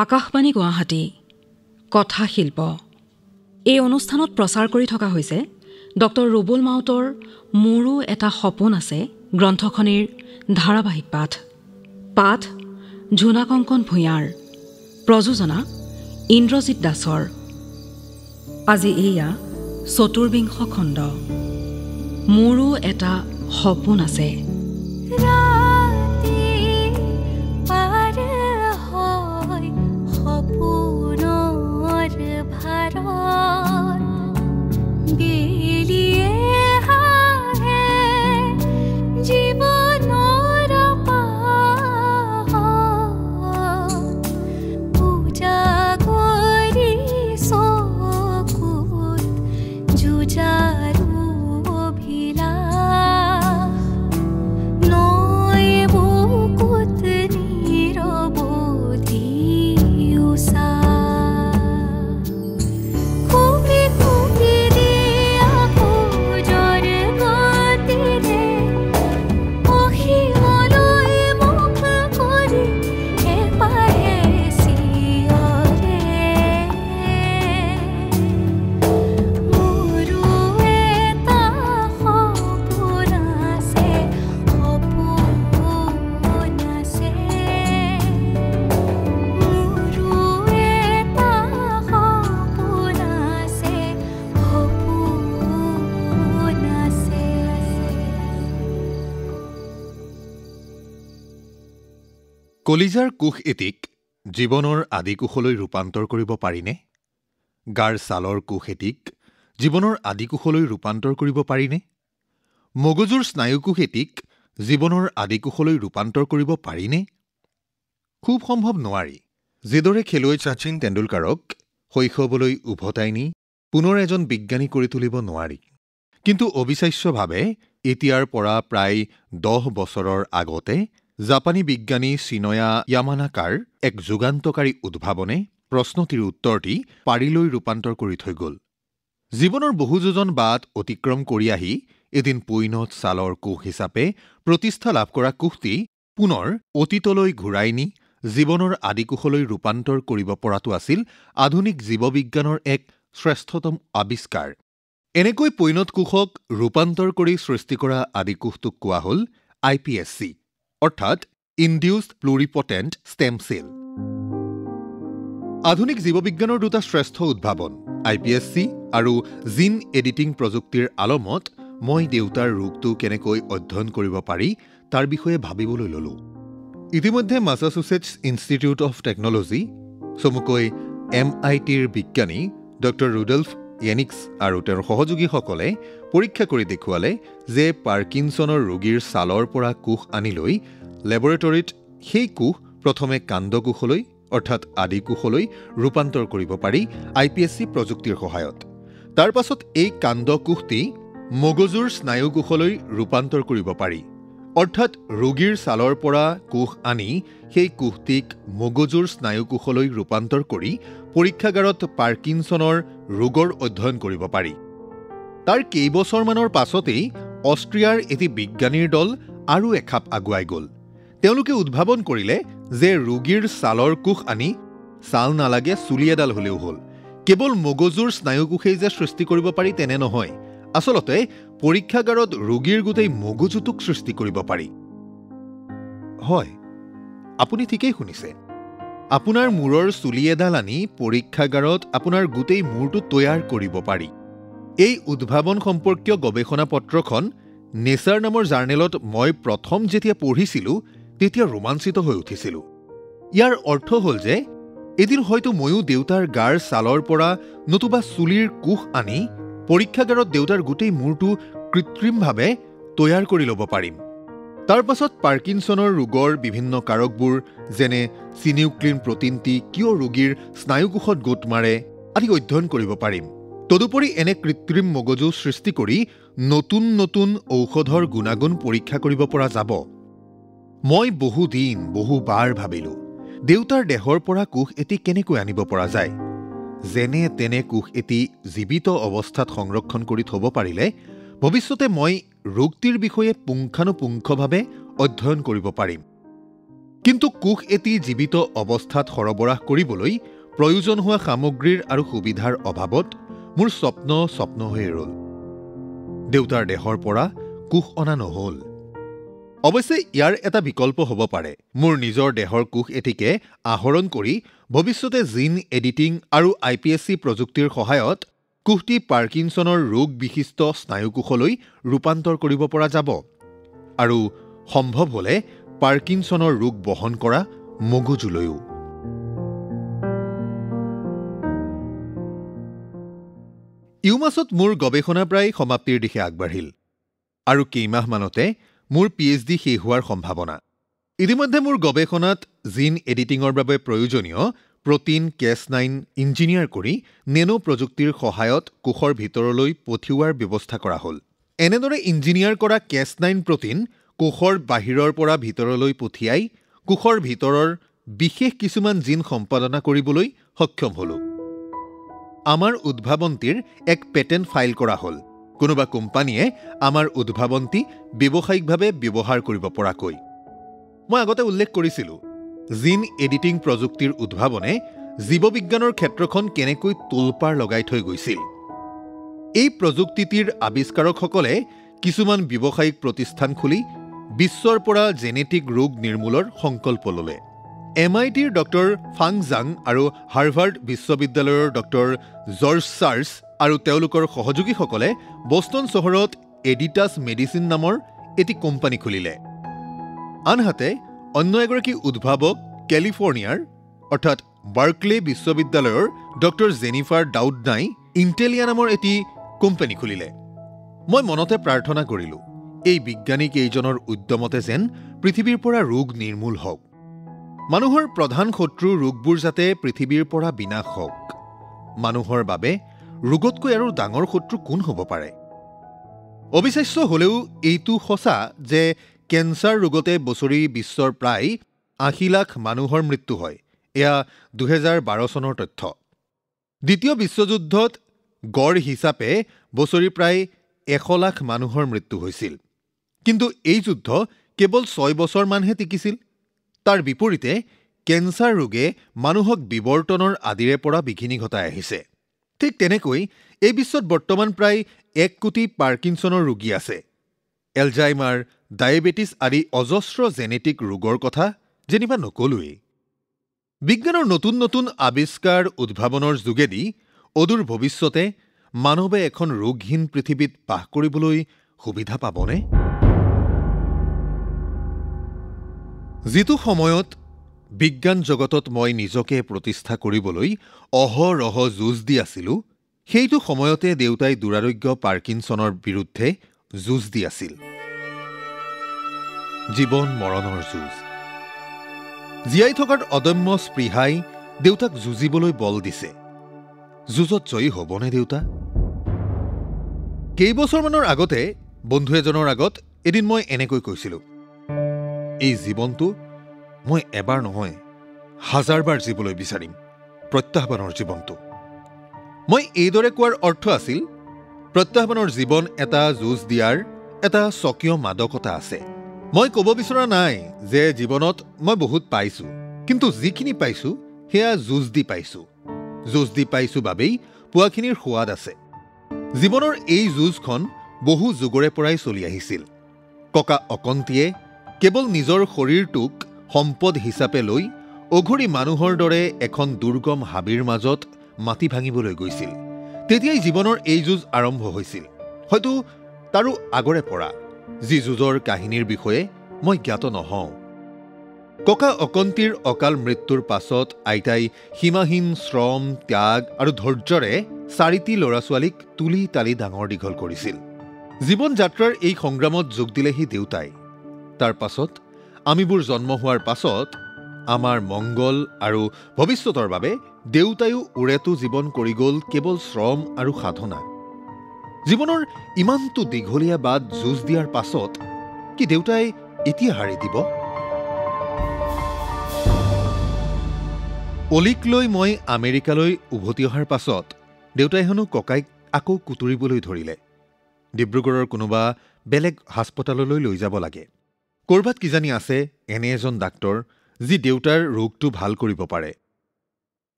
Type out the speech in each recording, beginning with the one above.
আকাশবাণী গুৱাহাটী কথাশিল্প এই অনুষ্ঠানত প্ৰচাৰ কৰি থকা হৈছে ডক্টৰ ৰুবুল মাউতৰ মোৰো এটা সপোন আছে গ্ৰন্থখনিৰ ধাৰাবাহিক পাঠ ঝুনা কংকন ভূঞাৰ প্ৰযোজনা ইন্দ্ৰজিৎ দাসৰ আজি এয়া ৪বিংশ খণ্ড মোৰো এটা সপোন আছে। কলিজাৰ কোষ এটিক জীৱনৰ আদিকোষলৈ ৰূপান্তৰ কৰিব পাৰিনে? গাৰ ছালৰ কোষ এটিক জীৱনৰ আদিকোষলৈ ৰূপান্তৰ কৰিব পাৰিনে? মগজুৰ স্নায়ুকোষ এটিক জীৱনৰ আদিকোষলৈ ৰূপান্তৰ কৰিব পাৰিনে? খুব সম্ভৱ নোৱাৰি। যিদৰে খেলুৱৈ শচীন তেণ্ডুলকাৰক শৈশৱলৈ উভতাই নি পুনৰ এজন বিজ্ঞানী কৰি তুলিব নোৱাৰি। কিন্তু অবিশ্বাস্যভাৱে এতিয়াৰ পৰা প্ৰায় 10 বছৰৰ আগতে জাপানী বিজ্ঞানী চিনয়া য়ামানাকাৰ এক যুগান্তকাৰী উদ্ভাৱনে প্ৰশ্নটিৰ উত্তৰটি পাৰিলৈ ৰূপান্তৰ কৰি থৈ গ'ল। জীৱনৰ বহু যোজন বাট অতিক্ৰম কৰি আহি এদিন পৈণত ছালৰ কোষ হিচাপে প্ৰতিষ্ঠা লাভ কৰা কোষটি পুনৰ অতীতলৈ ঘূৰাই নি জীৱনৰ আদিকোষলৈ ৰূপান্তৰ কৰিব পৰাটো আছিল আধুনিক জীৱবিজ্ঞানৰ এক শ্ৰেষ্ঠতম আৱিষ্কাৰ। এনেকৈ পৈণত কোষক ৰূপান্তৰ কৰি সৃষ্টি কৰা আদিকোষটোক কোৱা হ'ল IPSC, অৰ্থাৎ ইনডিউচড প্লুৰিপটেণ্ট ষ্টেম চেল। আধুনিক জীৱবিজ্ঞানৰ দুটা শ্ৰেষ্ঠ উদ্ভাৱন IPSC আৰু জিন এডিটিং প্ৰযুক্তিৰ আলমত মই দেউতাৰ ৰোগটো কেনেকৈ অধ্যয়ন কৰিব পাৰি তাৰ বিষয়ে ভাবিবলৈ ল'লোঁ। ইতিমধ্যে মাছাচুচেটছ ইনষ্টিটিউট অফ টেকনলজি, চমুকৈ MITৰ বিজ্ঞানী ডক্টৰ ৰুডল্ফ য়েনিক্স আৰু তেওঁৰ সহযোগীসকলে পৰীক্ষা কৰি দেখুৱালে যে পাৰ্কিনছনৰ ৰোগীৰ ছালৰ পৰা কোষ আনি লৈ লেবৰেটৰীত সেই কোষ প্ৰথমে কাণ্ডকোষলৈ অৰ্থাৎ আদিকোষলৈ ৰূপান্তৰ কৰিব পাৰি IPSC প্ৰযুক্তিৰ সহায়ত। তাৰ পাছত এই কাণ্ডকোষটি মগজুৰ স্নায়ুকোষলৈ ৰূপান্তৰ কৰিব পাৰি, অৰ্থাৎ ৰোগীৰ ছালৰ পৰা কোষ আনি সেই কোষটিক মগজুৰ স্নায়ুকোষলৈ ৰূপান্তৰ কৰি পৰীক্ষাগাৰত পাৰ্কিনছনৰ ৰোগৰ অধ্যয়ন কৰিব পাৰি। তাৰ কেইবছৰমানৰ পাছতেই অষ্ট্ৰিয়াৰ এটি বিজ্ঞানীৰ দল আৰু এখাপ আগুৱাই গ'ল। তেওঁলোকে উদ্ভাৱন কৰিলে যে ৰোগীৰ ছালৰ কোষ আনি ছাল নালাগে চুলি এডাল হ'লেও হ'ল, কেৱল মগজুৰ স্নায়ুকোষেই যে সৃষ্টি কৰিব পাৰি তেনে নহয়, আচলতে পৰীক্ষাগাৰত ৰোগীৰ গোটেই মগজুটোক সৃষ্টি কৰিব পাৰি। হয়, আপুনি ঠিকেই শুনিছে। আপোনাৰ মূৰৰ চুলি এডাল আনি পৰীক্ষাগাৰত আপোনাৰ গোটেই মূৰটো তৈয়াৰ কৰিব পাৰি। এই উদ্ভাৱন সম্পৰ্কীয় গৱেষণা পত্ৰখন নেচাৰ নামৰ জাৰ্নেলত মই প্ৰথম যেতিয়া পঢ়িছিলোঁ তেতিয়া ৰোমাঞ্চিত হৈ উঠিছিলোঁ। ইয়াৰ অৰ্থ হ'ল যে এদিন হয়তো ময়ো দেউতাৰ গাৰ ছালৰ পৰা নতুবা চুলিৰ কোষ আনি পৰীক্ষাগাৰত দেউতাৰ গোটেই মূৰটো কৃত্ৰিমভাৱে তৈয়াৰ কৰি ল'ব পাৰিম। তাৰ পাছত পাৰ্কিনছনৰ ৰোগৰ বিভিন্ন কাৰকবোৰ যেনে চিনিউক্লিন প্ৰটিনটি কিয় ৰোগীৰ স্নায়ুকোষত গোট মাৰে আদি অধ্যয়ন কৰিব পাৰিম। তদুপৰি এনে কৃত্ৰিম মগজু সৃষ্টি কৰি নতুন নতুন ঔষধৰ গুণাগুণ পৰীক্ষা কৰিব পৰা যাব। মই বহুবাৰ ভাবিলোঁ দেউতাৰ দেহৰ পৰা কোষ এটি কেনেকৈ আনিব পৰা যায়। যেনে তেনে কোষ এটি জীৱিত অৱস্থাত সংৰক্ষণ কৰি থ'ব পাৰিলে ভৱিষ্যতে মই ৰোগটিৰ বিষয়ে পুংখানুপুংখভাৱে অধ্যয়ন কৰিব পাৰিম। কিন্তু কোষ এটি জীৱিত অৱস্থাত সৰবৰাহ কৰিবলৈ প্ৰয়োজন হোৱা সামগ্ৰীৰ আৰু সুবিধাৰ অভাৱত মোৰ স্বপ্ন হৈ ৰ'ল। দেউতাৰ দেহৰ পৰা কোষ অনা নহ'ল। অৱশ্যে ইয়াৰ এটা বিকল্প হ'ব পাৰে। মোৰ নিজৰ দেহৰ কোষ এটিকে আহৰণ কৰি ভৱিষ্যতে জিন এডিটিং আৰু IPSC প্ৰযুক্তিৰ সহায়ত কোষটি পাৰ্কিনছনৰ ৰোগ বিশিষ্ট স্নায়ুকোষলৈ ৰূপান্তৰ কৰিব পৰা যাব আৰু সম্ভৱ হ'লে পাৰ্কিনছনৰ ৰোগ বহন কৰা মগজুলৈও। ইউমাছত মোৰ গৱেষণা প্ৰায় সমাপ্তিৰ দিশে আগবাঢ়িল আৰু কেইমাহমানতে মোৰ PhD শেষ হোৱাৰ সম্ভাৱনা। ইতিমধ্যে মোৰ গৱেষণাত জিন এডিটিঙৰ বাবে প্ৰয়োজনীয় প্ৰটিন Cas9 ইঞ্জিনিয়াৰ কৰি নেনো প্ৰযুক্তিৰ সহায়ত কোষৰ ভিতৰলৈ পঠিওৱাৰ ব্যৱস্থা কৰা হ'ল। এনেদৰে ইঞ্জিনিয়াৰ কৰা Cas9 প্ৰটিন কোষৰ বাহিৰৰ পৰা ভিতৰলৈ পঠিয়াই কোষৰ ভিতৰৰ বিশেষ কিছুমান জিন সম্পাদনা কৰিবলৈ সক্ষম হ'লো। আমাৰ উদ্ভাৱনটিৰ এক পেটেণ্ট ফাইল কৰা হ'ল। কোনোবা কোম্পানীয়ে আমাৰ উদ্ভাৱনটি ব্যৱসায়িকভাৱে ব্যৱহাৰ কৰিব পৰাকৈ। মই আগতে উল্লেখ কৰিছিলোঁ, জিন এডিটিং প্ৰযুক্তিৰ উদ্ভাৱনে জীৱবিজ্ঞানৰ ক্ষেত্ৰখন কেনেকৈ তোলপাৰ লগাই থৈ গৈছিল। এই প্ৰযুক্তিটিৰ আৱিষ্কাৰকসকলে কিছুমান ব্যৱসায়িক প্ৰতিষ্ঠান খুলি বিশ্বৰ পৰা জেনেটিক ৰোগ নিৰ্মূলৰ সংকল্প ল'লে। MITৰ ডক্টৰ ফাং জাং আৰু হাৰ্ভাৰ্ড বিশ্ববিদ্যালয়ৰ ডক্টৰ জৰ্জ চাৰ্চ আৰু তেওঁলোকৰ সহযোগীসকলে বষ্টন চহৰত এডিটাছ মেডিচিন নামৰ এটি কোম্পানী খুলিলে। আনহাতে অন্য এগৰাকী উদ্ভাৱক কেলিফৰ্ণিয়াৰ অৰ্থাৎ বাৰ্কলে বিশ্ববিদ্যালয়ৰ ডক্টৰ জেনিফাৰ ডাউডনাই ইণ্টেলিয়া নামৰ এটি কোম্পানী খুলিলে। মই মনতে প্ৰাৰ্থনা কৰিলোঁ, এই বিজ্ঞানী কেইজনৰ উদ্যমতে যেন পৃথিৱীৰ পৰা ৰোগ নিৰ্মূল হওক। মানুহৰ প্ৰধান শত্ৰু ৰোগবোৰ যাতে পৃথিৱীৰ পৰা বিনাশ হওক। মানুহৰ বাবে ৰোগতকৈ আৰু ডাঙৰ শত্ৰু কোন হ'ব পাৰে? অবিশ্বাস্য হ'লেও এইটো সঁচা যে কেঞ্চাৰ ৰোগতে বছৰি বিশ্বৰ প্ৰায় ৮০ লাখ মানুহৰ মৃত্যু হয়। এয়া ২০১২ চনৰ তথ্য। দ্বিতীয় বিশ্বযুদ্ধত গড় হিচাপে বছৰি প্ৰায় ১০০ লাখ মানুহৰ মৃত্যু হৈছিল। কিন্তু এই যুদ্ধ কেৱল ৬ বছৰমানহে টিকিছিল। তাৰ বিপৰীতে কেঞ্চাৰ ৰোগে মানুহক বিৱৰ্তনৰ আদিৰে পৰা বিঘিনি ঘটাই আহিছে। ঠিক তেনেকৈ এই বিশ্বত বৰ্তমান প্ৰায় ১ কোটি পাৰ্কিনছনৰ ৰোগী আছে। এলজাইমাৰ, ডায়েবেটিছ আদি অজস্ৰ জেনেটিক ৰোগৰ কথা যেনিবা নকলোৱেই। বিজ্ঞানৰ নতুন নতুন আৱিষ্কাৰ উদ্ভাৱনৰ যোগেদি অদূৰ ভৱিষ্যতে মানৱে এখন ৰোগহীন পৃথিৱীত বাস কৰিবলৈ সুবিধা পাবনে? যিটো সময়ত বিজ্ঞান জগতত মই নিজকে প্ৰতিষ্ঠা কৰিবলৈ অহৰহ যুঁজ দি আছিলোঁ, সেইটো সময়তে দেউতাই দুৰাৰোগ্য পাৰ্কিনছনৰ বিৰুদ্ধে যুঁজ দি আছিল। জীৱন মৰণৰ যুঁজ। জীয়াই থকাৰ অদম্য স্পৃহাই দেউতাক যুঁজিবলৈ বল দিছে। যুঁজত জয়ী হ'বনে দেউতা? কেইবছৰমানৰ আগতে বন্ধু এজনৰ আগত এদিন মই এনেকৈ কৈছিলোঁ, এই জীৱনটো মই এবাৰ নহয় ১০০০বাৰ জিবলৈ বিচাৰিম, প্ৰত্যাহ্বানৰ জীৱনটো। মই এইদৰে কোৱাৰ অৰ্থ আছিল, প্ৰত্যাহ্বানৰ জীৱন এটা যুঁজ দিয়াৰ এটা স্বকীয় মাদকতা আছে। মই ক'ব বিচৰা নাই যে জীৱনত মই বহুত পাইছোঁ, কিন্তু যিখিনি পাইছোঁ সেয়া যুঁজ দি পাইছোঁ। যুঁজ দি পাইছোঁ বাবেই পোৱাখিনিৰ সোৱাদ আছে। জীৱনৰ এই যুঁজখন বহু যুগৰে পৰাই চলি আহিছিল। ককা অকন্তীয়ে কেৱল নিজৰ শৰীৰটোক সম্পদ হিচাপে লৈ অঘৰী মানুহৰ দৰে এখন দুৰ্গম হাবিৰ মাজত মাটি ভাঙিবলৈ গৈছিল। তেতিয়াই জীৱনৰ এই যুঁজ আৰম্ভ হৈছিল, হয়তো তাৰো আগৰে পৰা, যি যুঁজৰ কাহিনীৰ বিষয়ে মই জ্ঞাত নহওঁ। ককা অকন্তীৰ অকাল মৃত্যুৰ পাছত আইতাই সীমাহীন শ্ৰম, ত্যাগ আৰু ধৈৰ্যৰে ৪টি ল'ৰা-ছোৱালীক তুলি তালি ডাঙৰ দীঘল কৰিছিল। জীৱন যাত্ৰাৰ এই সংগ্ৰামত যোগ দিলেহি দেউতাই। তাৰ পাছত আমিবোৰ জন্ম হোৱাৰ পাছত আমাৰ মংগল আৰু ভৱিষ্যতৰ বাবে দেউতায়ো উৰেটো জীৱন কৰি গ'ল কেৱল শ্ৰম আৰু সাধনা। জীৱনৰ ইমানটো দীঘলীয়া বাট যুঁজ দিয়াৰ পাছত কি দেউতাই এতিয়া হাৰি দিব? অলিক লৈ মই আমেৰিকালৈ উভতি অহাৰ পাছত দেউতাই হেনো ককাইক আকৌ কুতুৰিবলৈ ধৰিলে। ডিব্ৰুগড়ৰ কোনোবা বেলেগ হাস্পতাললৈ লৈ যাব লাগে। ক'ৰবাত কিজানি আছে এনে এজন ডাক্তৰ যি দেউতাৰ ৰোগটো ভাল কৰিব পাৰে।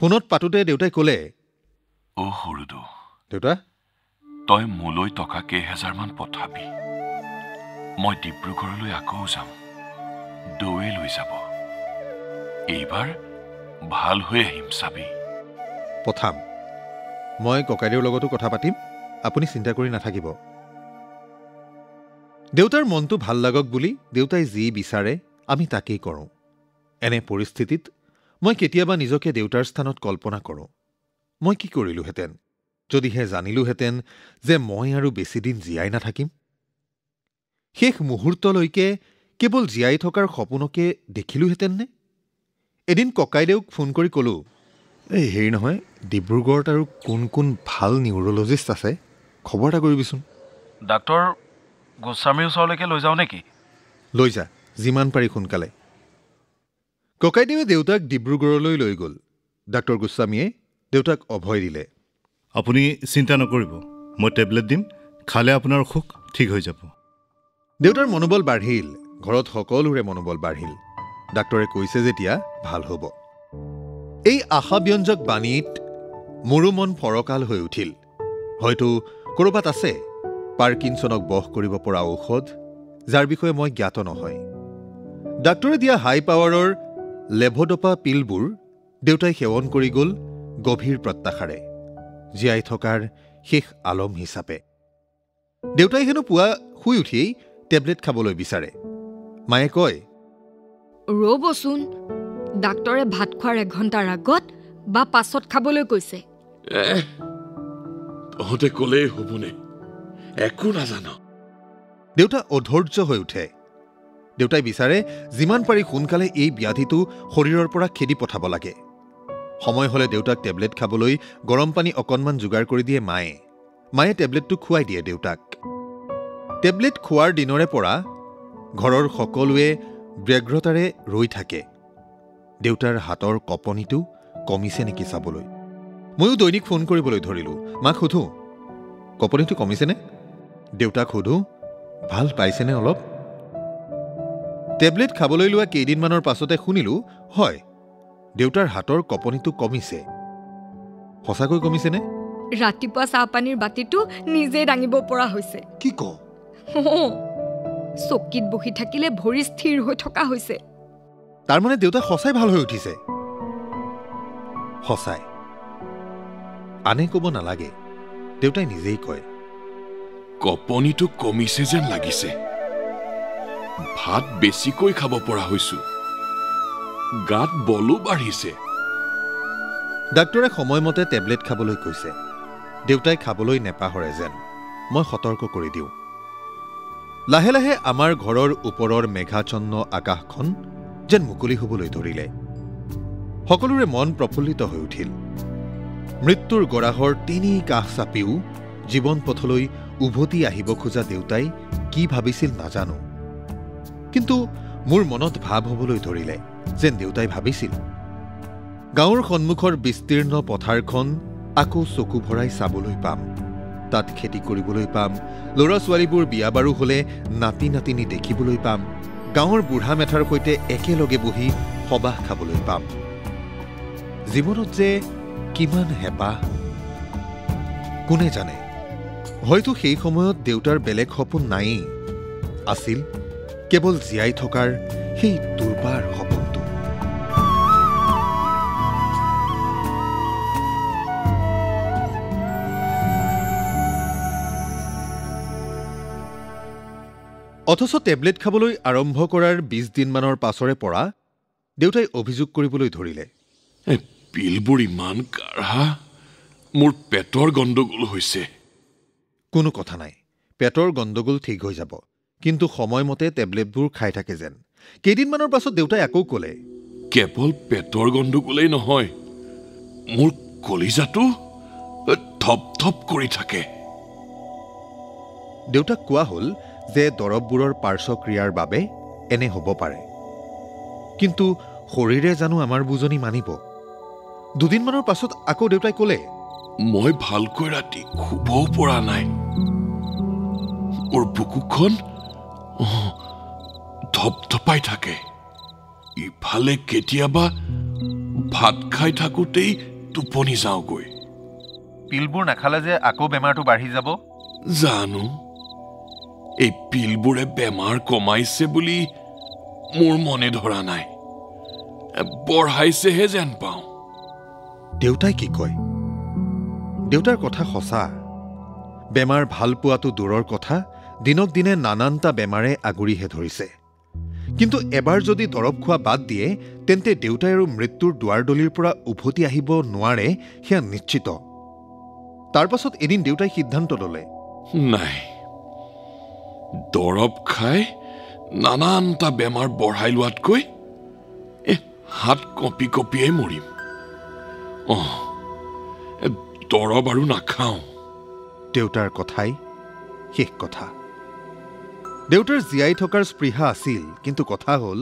ফোনত পাতোতে দেউতাই ক'লে, অ' সৰুদু, দেউতা, তই মোলৈ টকা কেইহাজাৰমান পঠাবি। মই ডিব্ৰুগড়লৈ আকৌ যাম। দৌৱে লৈ যাব। এইবাৰ ভাল হৈ আহিম চাবি। পঠাম। মই ককাইদেউৰ লগতো কথা পাতিম, আপুনি চিন্তা কৰি নাথাকিব। দেউতাৰ মনটো ভাল লাগক বুলি দেউতাই যি বিচাৰে আমি তাকেই কৰোঁ। এনে পৰিস্থিতিত মই কেতিয়াবা নিজকে দেউতাৰ স্থানত কল্পনা কৰোঁ। মই কি কৰিলোহেঁতেন যদিহে জানিলোহেঁতেন যে মই আৰু বেছিদিন জীয়াই নাথাকিম। শেষ মুহূৰ্তলৈকে কেৱল জীয়াই থকাৰ সপোনকে দেখিলোহেঁতেন নে? এদিন ককাইদেউক ফোন কৰি ক'লোঁ, এই হেৰি নহয়, ডিব্ৰুগড়ত আৰু কোন কোন ভাল নিউৰলজিষ্ট আছে খবৰ এটা কৰিবিচোন। ডাক্তৰ গোস্বামীৰ ওচৰলৈকে লৈ যাওঁ নেকি? লৈ যা, যিমান পাৰি সোনকালে। ককাইদেৱে দেউতাক ডিব্ৰুগড়লৈ লৈ গ'ল। ডাক্তৰ গোস্বামীয়ে দেউতাক অভয় দিলে। আপুনি চিন্তা নকৰিব, মই টেবলেট দিম, খালে আপোনাৰ অসুখ ঠিক হৈ যাব। দেউতাৰ মনোবল বাঢ়িল, ঘৰত সকলোৰে মনোবল বাঢ়িল। ডাক্তৰে কৈছে যেতিয়া ভাল হ'ব। এই আশাব্যঞ্জক বাণীত মোৰো মন ফৰকাল হৈ উঠিল। হয়তো ক'ৰবাত আছে পাৰ্কিনছনক বশ কৰিব পৰা ঔষধ, যাৰ বিষয়ে মই জ্ঞাত নহয়। ডাক্তৰে দিয়া হাই পাৱাৰৰ লেভডপা পিলবোৰ দেউতাই সেৱন কৰি গ'ল গভীৰ প্ৰত্যাশাৰে, জীয়াই থকাৰ শেষ আলম হিচাপে। দেউতাই হেনো পুৱা শুই উঠিয়েই টেবলেট খাবলৈ বিচাৰে। মায়ে কয়, ৰ'বচোন, ডাক্তৰে ভাত খোৱাৰ 1 ঘণ্টাৰ আগত বা পাছত খাবলৈ কৈছে। তহঁতে ক'লেই হ'বনে? একো নাজানো। দেউতা অধৈৰ্য হৈ উঠে। দেউতাই বিচাৰে যিমান পাৰি সোনকালে এই ব্যাধিটো শৰীৰৰ পৰা খেদি পঠাব লাগে। সময় হ'লে দেউতাক টেবলেট খাবলৈ গৰম পানী অকণমান যোগাৰ কৰি দিয়ে মায়ে। মায়ে টেবলেটটো খুৱাই দিয়ে দেউতাক। টেবলেট খোৱাৰ দিনৰে পৰা ঘৰৰ সকলোৱে ব্যগ্ৰতাৰে ৰৈ থাকে দেউতাৰ হাতৰ কঁপনিটো কমিছে নেকি চাবলৈ। ময়ো দৈনিক ফোন কৰিবলৈ ধৰিলোঁ। মাক সোধোঁ, কঁপনিটো কমিছেনে? দেউতাক সোধোঁ, ভাল পাইছেনে অলপ? টেবলেট খাবলৈ লোৱা কেইদিনমানৰ পাছতে শুনিলোঁ, হয়, দেউতাৰ হাতৰ কঁপনিটো কমিছে। সঁচাকৈ কমিছেনে? ৰাতিপুৱা চাহপানীৰ বাতিটো নিজে দাঙিব পৰা হৈছে। কি ক? চকীত বহি থাকিলে ভৰি স্থিৰ হৈ থকা হৈছে। তাৰমানে দেউতা সঁচাই ভাল হৈ উঠিছে? সঁচাই। আনে ক'ব নালাগে, দেউতাই নিজেই কয়। কঁপনিটো কমিছে যেন লাগিছে। ভাত বেছিকৈ খাব পৰা হৈছো। গাত বলো বাঢ়িছে। ডাক্তৰে সময়মতে টেবলেট খাবলৈ কৈছে। দেউতাই খাবলৈ নেপাহৰে যেন মই সতৰ্ক কৰি দিওঁ। লাহে লাহে আমাৰ ঘৰৰ ওপৰৰ মেঘাচ্ছন্ন আকাশখন যেন মুকলি হ'বলৈ ধৰিলে। সকলোৰে মন প্ৰফুল্লিত হৈ উঠিল। মৃত্যুৰ গৰাহৰ তিনি কাষ চাপিও জীৱন পথলৈ উভতি আহিব খোজা দেউতাই কি ভাবিছিল নাজানো। কিন্তু মোৰ মনত ভাৱ হ'বলৈ ধৰিলে যেন দেউতাই ভাবিছিল, গাঁৱৰ সন্মুখৰ বিস্তীৰ্ণ পথাৰখন আকৌ চকু ভৰাই চাবলৈ পাম, তাত খেতি কৰিবলৈ পাম, ল'ৰা ছোৱালীবোৰ বিয়া বাৰু হ'লে নাতি নাতিনি দেখিবলৈ পাম, গাঁৱৰ বুঢ়া মেথাৰ সৈতে একেলগে বহি সবাহ খাবলৈ পাম। জীৱনত যে কিমান হেঁপাহ, কোনে জানে। হয়তো সেই সময়ত দেউতাৰ বেলেগ সপোন নায়েই, আছিল কেৱল জীয়াই থকাৰ সেই দুৰ্বাৰ সপোনটো। অথচ টেবলেট খাবলৈ আৰম্ভ কৰাৰ 20 দিনমানৰ পাছৰে পৰা দেউতাই অভিযোগ কৰিবলৈ ধৰিলে, পিলবোৰ ইমান কাঢ়া, মোৰ পেটৰ গণ্ডগোল হৈছে। কোনো কথা নাই, পেটৰ গণ্ডগোল ঠিক হৈ যাব, কিন্তু সময়মতে টেবলেটবোৰ খাই থাকে যেন। কেইদিনমানৰ পাছত দেউতাই আকৌ ক'লে, কেৱল পেটৰ গণ্ডগোলেই নহয়, মোৰ কলিজাটো থপ থপ কৰি থাকে। দেউতাক কোৱা হ'ল যে দৰৱবোৰৰ পাৰ্শ্বক্ৰিয়াৰ বাবে এনে হ'ব পাৰে। কিন্তু শৰীৰে জানো আমাৰ বুজনি মানিব? 2 দিনমানৰ পাছত আকৌ দেউতাই ক'লে, মই ভালকৈ ৰাতি শুবও পৰা নাই। মোৰ বুকুখন ধপধপাই থাকে। ইফালে কেতিয়াবা ভাত খাই থাকোঁতেই টোপনি যাওঁগৈ। পিলবোৰ নাখালে যে আকৌ বেমাৰটো বাঢ়ি যাব। জানো, এই পিলবোৰে বেমাৰ কমাইছে বুলি মোৰ মনে ধৰা নাই, বঢ়াইছেহে যেন পাওঁ। দেউতাই কি কয়? দেউতাৰ কথা সঁচা। বেমাৰ ভাল পোৱাটো দূৰৰ কথা, দিনক দিনে নানানটা বেমাৰে আগুৰিহে ধৰিছে। কিন্তু এবাৰ যদি দৰৱ খোৱা বাদ দিয়ে, তেন্তে দেউতাই আৰু মৃত্যুৰ দুৱাৰদলিৰ পৰা উভতি আহিব নোৱাৰে, সেয়া নিশ্চিত। তাৰ পাছত এদিন দেউতাই সিদ্ধান্ত ল'লে, নাই, দৰৱ খাই নানানটা বেমাৰ বঢ়াই লোৱাতকৈ হাত কঁপি কঁপিয়াই মৰিম। দৰৱ আৰু নাখাওঁ। দেউতাৰ কথাই শেষ কথা। দেউতাৰ জীয়াই থকাৰ স্পৃহা আছিল, কিন্তু কথা হ'ল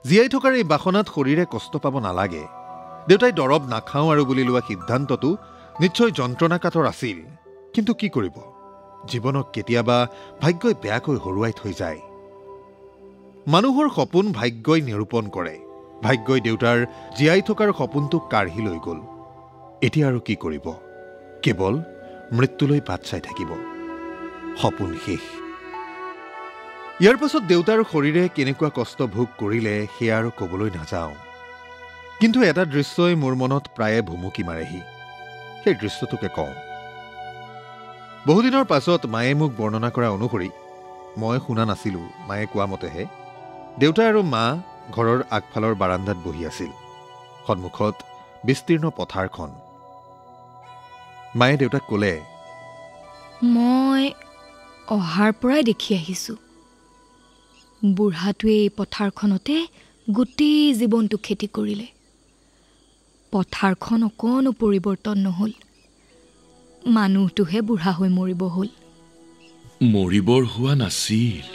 জীয়াই থকাৰ এই বাসনাত শৰীৰে কষ্ট পাব নালাগে। দেউতাই দৰৱ নাখাওঁ আৰু বুলি লোৱা সিদ্ধান্তটো নিশ্চয় যন্ত্ৰণাকাতৰ আছিল, কিন্তু কি কৰিব, জীৱনক কেতিয়াবা ভাগ্যই বেয়াকৈ হৰুৱাই থৈ যায়। মানুহৰ সপোন ভাগ্যই নিৰূপণ কৰে। ভাগ্যই দেউতাৰ জীয়াই থকাৰ সপোনটোক কাঢ়ি লৈ গ'ল। এতিয়া আৰু কি কৰিব? কেৱল মৃত্যুলৈ বাট চাই থাকিব। সপোন শেষ। ইয়াৰ পাছত দেউতাৰ শৰীৰে কেনেকুৱা কষ্ট ভোগ কৰিলে সেয়া আৰু ক'বলৈ নাযাওঁ, কিন্তু এটা দৃশ্যই মোৰ মনত প্ৰায়ে ভুমুকি মাৰেহি। সেই দৃশ্যটোকে কওঁ। বহুদিনৰ পাছত মায়ে মোক বৰ্ণনা কৰা অনুসৰি, মই শুনা নাছিলোঁ, মায়ে কোৱা মতেহে দেউতা আৰু মা ঘৰৰ আগফালৰ বাৰাণ্ডাত বহি আছিল। সন্মুখত বিস্তীৰ্ণ পথাৰখন। মায়ে দেউতাক ক'লে, মই অহাৰ পৰাই দেখি আহিছোঁ, বুঢ়াটোৱে এই পথাৰখনতে গোটেই জীৱনটো খেতি কৰিলে। পথাৰখন অকণো পৰিৱৰ্তন নহ'ল, মানুহটোহে বুঢ়া হৈ মৰিব হ'ল। মৰিবৰ হোৱা নাছিল,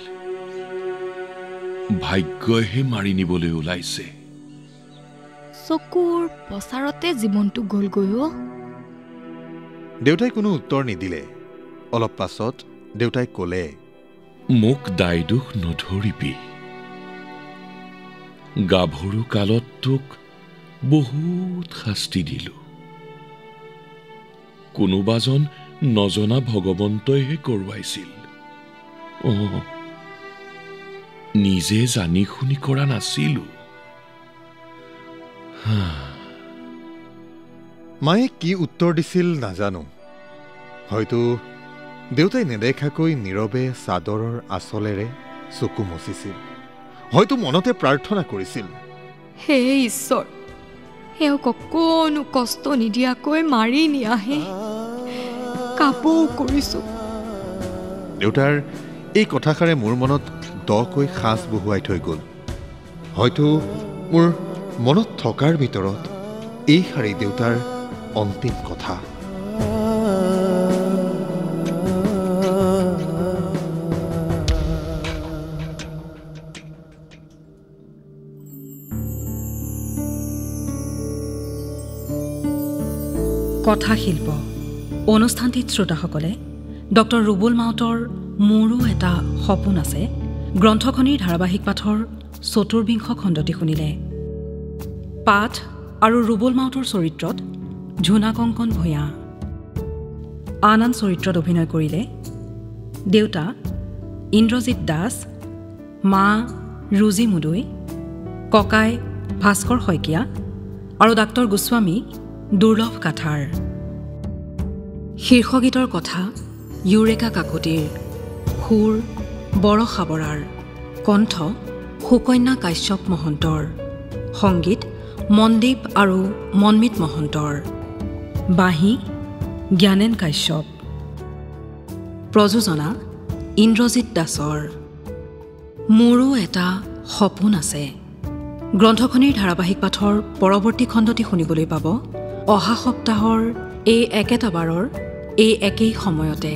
ভাগ্যইহে মাৰি নিবলৈ ওলাইছে। চকুৰ পচাৰতে জীৱনটো গ'লগৈ। দেউতাই কোনো উত্তৰ নিদিলে। অলপ পাছত দেউতাই ক'লে, মোক দায়দোষ নধৰিবি। গাভৰু কালত তোক বহুত শাস্তি দিলোঁ। কোনোবাজন নজনা ভগৱন্তইহে কৰোৱাইছিল। নিজে জানি শুনি কৰা নাছিলোঁ। মায়ে কি উত্তৰ দিছিল নাজানো। হয়তো দেউতাই নেদেখাকৈ নীৰৱে চাদৰৰ আঁচলেৰে চকু মচিছিল। হয়তো মনতে প্ৰাৰ্থনা কৰিছিল, হে ঈশ্বৰ, এওঁক অকণো কষ্ট নিদিয়াকৈ মাৰি নিয়াহে কাপোৰ কৰিছোঁ। দেউতাৰ এই কথাষাৰে মোৰ মনত দকৈ সাঁচ বহুৱাই থৈ গ'ল। হয়তো মোৰ মনত থকাৰ ভিতৰত এই শাৰী দেউতাৰ অন্তিম কথা। কথাশিল্প অনুষ্ঠানটিত শ্ৰোতাসকলে ডক্টৰ ৰুবুল মাউতৰ মোৰো এটা সপোন আছে গ্ৰন্থখনিৰ ধাৰাবাহিক পাঠৰ ৪বিংশ খণ্ডটি শুনিলে। পাঠ আৰু ৰুবুল মাউতৰ চৰিত্ৰত ঝুনা কংকন ভূঞা, আন আন চৰিত্ৰত অভিনয় কৰিলে দেউতা ইন্দ্ৰজিৎ দাস, মা ৰুজি মুদৈ, ককাই ভাস্কৰ শইকীয়া আৰু ডাক্তৰ গোস্বামী দুৰ্লভ কাঠাৰ। শীৰ্ষগীতৰ কথা ইউৰেকা কাকতিৰ, সুৰ বৰষ সাবৰাৰ, কণ্ঠ সুকন্যা কাশ্যপ মহন্তৰ, সংগীত মনদীপ আৰু মনমিত মহন্তৰ, বাঁহী জ্ঞানেন কাশ্যপ, প্ৰযোজনা ইন্দ্ৰজিৎ দাসৰ। মোৰো এটা সপোন আছে গ্ৰন্থখনিৰ ধাৰাবাহিক পাঠৰ পৰৱৰ্তী খণ্ডটি শুনিবলৈ পাব অহা সপ্তাহৰ এই একেটা বাৰৰ এই একেই সময়তে।